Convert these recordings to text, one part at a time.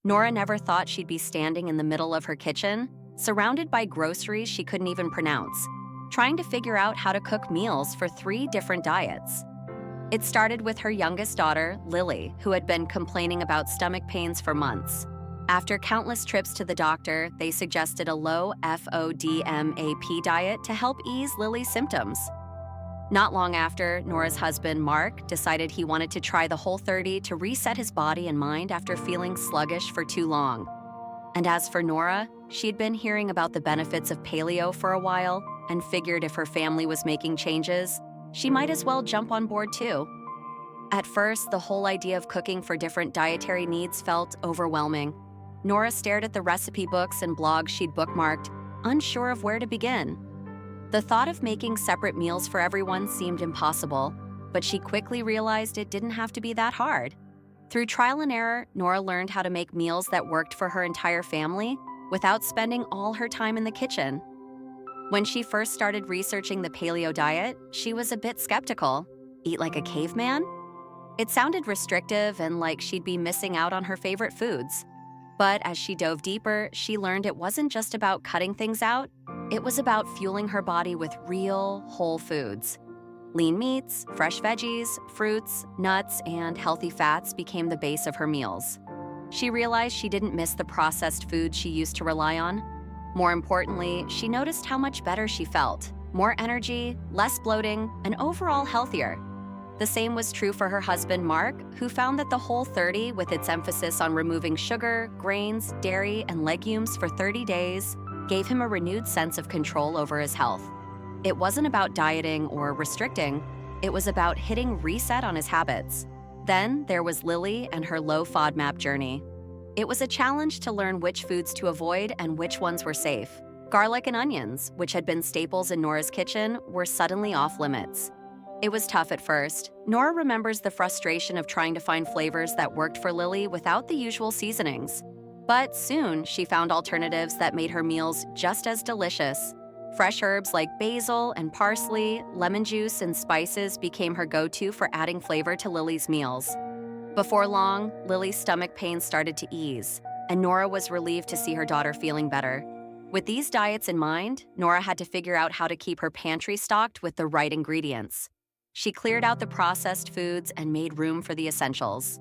Nora never thought she'd be standing in the middle of her kitchen, surrounded by groceries she couldn't even pronounce, trying to figure out how to cook meals for 3 different diets. It started with her youngest daughter, Lily, who had been complaining about stomach pains for months. After countless trips to the doctor, they suggested a low FODMAP diet to help ease Lily's symptoms. Not long after, Nora's husband, Mark, decided he wanted to try the Whole30 to reset his body and mind after feeling sluggish for too long. And as for Nora, she'd been hearing about the benefits of paleo for a while and figured if her family was making changes, she might as well jump on board too. At first, the whole idea of cooking for different dietary needs felt overwhelming. Nora stared at the recipe books and blogs she'd bookmarked, unsure of where to begin. The thought of making separate meals for everyone seemed impossible, but she quickly realized it didn't have to be that hard. Through trial and error, Nora learned how to make meals that worked for her entire family without spending all her time in the kitchen. When she first started researching the paleo diet, she was a bit skeptical. Eat like a caveman? It sounded restrictive and like she'd be missing out on her favorite foods. But as she dove deeper, she learned it wasn't just about cutting things out, it was about fueling her body with real, whole foods. Lean meats, fresh veggies, fruits, nuts, and healthy fats became the base of her meals. She realized she didn't miss the processed foods she used to rely on. More importantly, she noticed how much better she felt. More energy, less bloating, and overall healthier. The same was true for her husband, Mark, who found that the Whole30, with its emphasis on removing sugar, grains, dairy, and legumes for 30 days, gave him a renewed sense of control over his health. It wasn't about dieting or restricting, it was about hitting reset on his habits. Then there was Lily and her low FODMAP journey. It was a challenge to learn which foods to avoid and which ones were safe. Garlic and onions, which had been staples in Nora's kitchen, were suddenly off limits. It was tough at first. Nora remembers the frustration of trying to find flavors that worked for Lily without the usual seasonings. But soon, she found alternatives that made her meals just as delicious. Fresh herbs like basil and parsley, lemon juice, and spices became her go-to for adding flavor to Lily's meals. Before long, Lily's stomach pains started to ease, and Nora was relieved to see her daughter feeling better. With these diets in mind, Nora had to figure out how to keep her pantry stocked with the right ingredients. She cleared out the processed foods and made room for the essentials.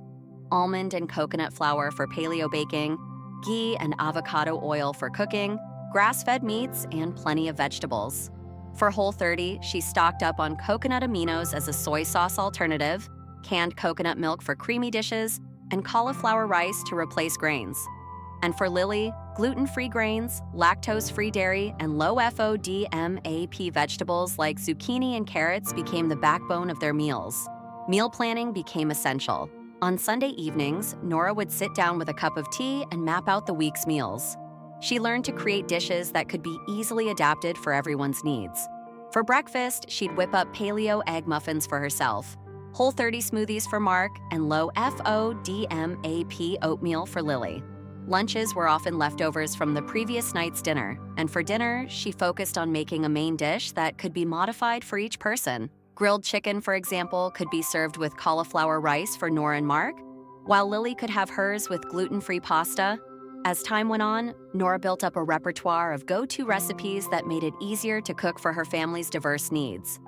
Almond and coconut flour for paleo baking, ghee and avocado oil for cooking, grass-fed meats, and plenty of vegetables. For Whole30, she stocked up on coconut aminos as a soy sauce alternative, canned coconut milk for creamy dishes, and cauliflower rice to replace grains. And for Lily, gluten-free grains, lactose-free dairy, and low FODMAP vegetables like zucchini and carrots became the backbone of their meals. Meal planning became essential. On Sunday evenings, Nora would sit down with a cup of tea and map out the week's meals. She learned to create dishes that could be easily adapted for everyone's needs. For breakfast, she'd whip up paleo egg muffins for herself, Whole30 smoothies for Mark, and low FODMAP oatmeal for Lily. Lunches were often leftovers from the previous night's dinner, and for dinner, she focused on making a main dish that could be modified for each person. Grilled chicken, for example, could be served with cauliflower rice for Nora and Mark, while Lily could have hers with gluten-free pasta. As time went on, Nora built up a repertoire of go-to recipes that made it easier to cook for her family's diverse needs.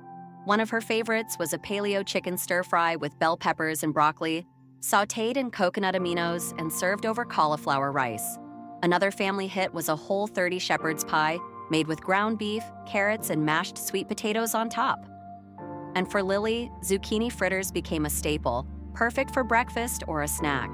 One of her favorites was a paleo chicken stir-fry with bell peppers and broccoli, sautéed in coconut aminos and served over cauliflower rice. Another family hit was a Whole30 shepherd's pie made with ground beef, carrots, and mashed sweet potatoes on top. And for Lily, zucchini fritters became a staple, perfect for breakfast or a snack.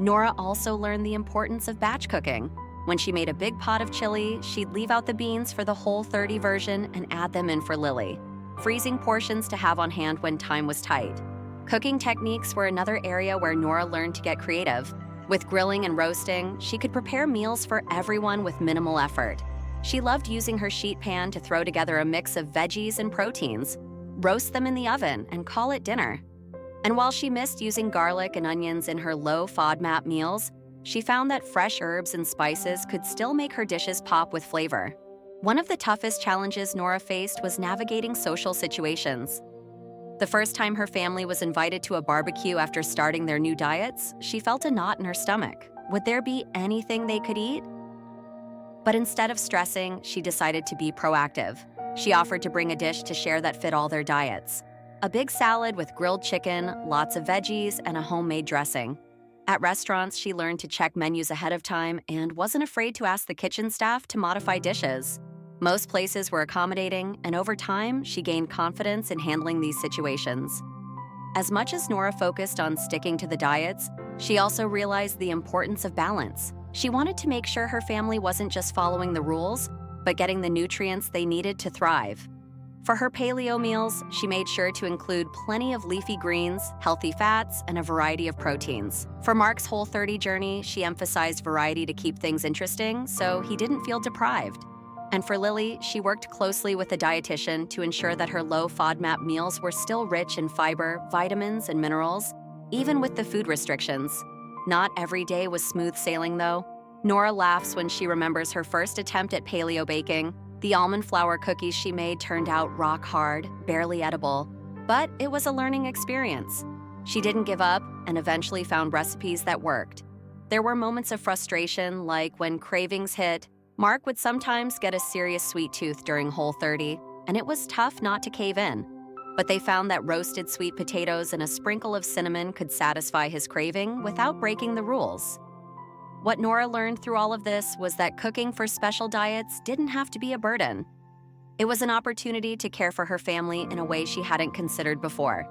Nora also learned the importance of batch cooking. When she made a big pot of chili, she'd leave out the beans for the Whole30 version and add them in for Lily, freezing portions to have on hand when time was tight. Cooking techniques were another area where Nora learned to get creative. With grilling and roasting, she could prepare meals for everyone with minimal effort. She loved using her sheet pan to throw together a mix of veggies and proteins, roast them in the oven, and call it dinner. And while she missed using garlic and onions in her low FODMAP meals, she found that fresh herbs and spices could still make her dishes pop with flavor. One of the toughest challenges Nora faced was navigating social situations. The first time her family was invited to a barbecue after starting their new diets, she felt a knot in her stomach. would there be anything they could eat? But instead of stressing, she decided to be proactive. She offered to bring a dish to share that fit all their diets. A big salad with grilled chicken, lots of veggies, and a homemade dressing. At restaurants, she learned to check menus ahead of time and wasn't afraid to ask the kitchen staff to modify dishes. Most places were accommodating, and over time, she gained confidence in handling these situations. As much as Nora focused on sticking to the diets, she also realized the importance of balance. She wanted to make sure her family wasn't just following the rules, but getting the nutrients they needed to thrive. For her paleo meals, she made sure to include plenty of leafy greens, healthy fats, and a variety of proteins. For Mark's Whole30 journey, she emphasized variety to keep things interesting, so he didn't feel deprived. And for Lily, she worked closely with a dietitian to ensure that her low FODMAP meals were still rich in fiber, vitamins, and minerals, even with the food restrictions. Not every day was smooth sailing, though. Nora laughs when she remembers her first attempt at paleo baking. The almond flour cookies she made turned out rock hard, barely edible. But it was a learning experience. She didn't give up and eventually found recipes that worked. There were moments of frustration, like when cravings hit. Mark would sometimes get a serious sweet tooth during Whole30, and it was tough not to cave in. But they found that roasted sweet potatoes and a sprinkle of cinnamon could satisfy his craving without breaking the rules. What Nora learned through all of this was that cooking for special diets didn't have to be a burden. It was an opportunity to care for her family in a way she hadn't considered before.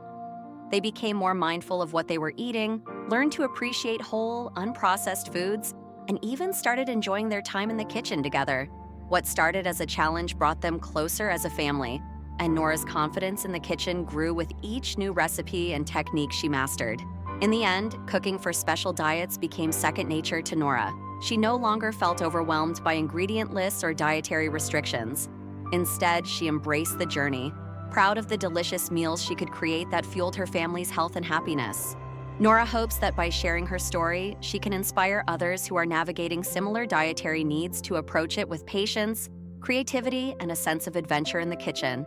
They became more mindful of what they were eating, learned to appreciate whole, unprocessed foods, and even started enjoying their time in the kitchen together. What started as a challenge brought them closer as a family, and Nora's confidence in the kitchen grew with each new recipe and technique she mastered. In the end, cooking for special diets became second nature to Nora. She no longer felt overwhelmed by ingredient lists or dietary restrictions. Instead, she embraced the journey, proud of the delicious meals she could create that fueled her family's health and happiness. Nora hopes that by sharing her story, she can inspire others who are navigating similar dietary needs to approach it with patience, creativity, and a sense of adventure in the kitchen.